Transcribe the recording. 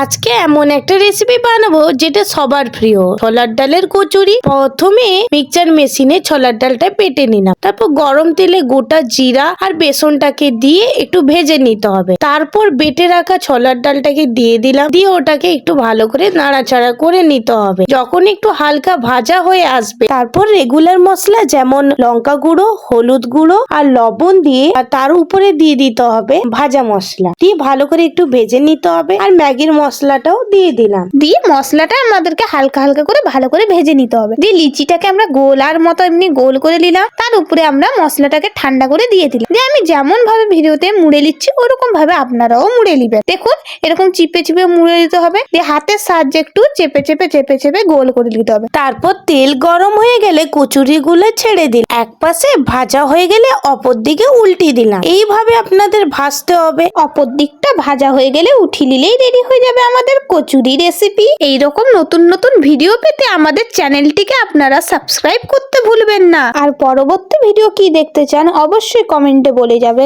আজকে এমন একটা রেসিপি বানাবো যেটা সবার প্রিয়, ছোলার ডালের কচুরি। প্রথমে মিক্সচার মেশিনে ছোলার ডালটা বেটে নিলাম, তারপর গরম তেলে গোটা জিরা আর বেসনটাকে দিয়ে একটু ভেজে নিতে হবে। তারপর বেটে রাখা ছোলার ডালটাকে দিয়ে দিলাম, দিয়ে ওটাকে একটু ভালো করে নাড়াচাড়া করে নিতে হবে। যখন একটু হালকা ভাজা হয়ে আসবে, তারপর রেগুলার মশলা যেমন লঙ্কা গুঁড়ো, হলুদ গুঁড়ো আর লবণ দিয়ে আর তার উপরে দিয়ে দিতে হবে ভাজা মশলা, দিয়ে ভালো করে একটু ভেজে নিতে হবে। আর ম্যাগির মশলাটাও দিয়ে দিলাম, দিয়ে মশলাটা আমাদেরকে হালকা হালকা করে ভালো করে ভেজে নিতে হবে। দিয়ে লিচিটাকে আমরা গোলার মতো এমনি গোল করে নিলাম, তার উপরে আমরা মশলাটাকে ঠান্ডা করে দিয়ে দিলাম। দিয়ে আমি যেমন ভাবে ভিডিওতে মুড়ে নিচ্ছি ওরকম ভাবে আপনারাও মুড়ে নিবেন। দেখুন এরকম চিপে চিপে মুড়ে দিতে হবে, দিয়ে হাতের সাহায্যে একটু চেপে চেপে চেপে চেপে গোল করে দিতে হবে। তারপর তেল গরম হয়ে গেলে কচুরিগুলো ছেড়ে দিন, এক পাশে ভাজা হয়ে গেলে অপর দিকে উল্টে দিলাম। এইভাবে আপনাদের ভাজতে হবে। অপর দিকটা ভাজা হয়ে গেলে উঠিয়ে নিলেই রেডি হয়ে যাবে আমাদের কচুরি রেসিপি। এইরকম নতুন নতুন ভিডিও পেতে আমাদের চ্যানেলটিকে আপনারা সাবস্ক্রাইব করতে ভুলবেন না। আর পরবর্তী ভিডিও কি দেখতে চান অবশ্যই কমেন্টে বলে যাবেন।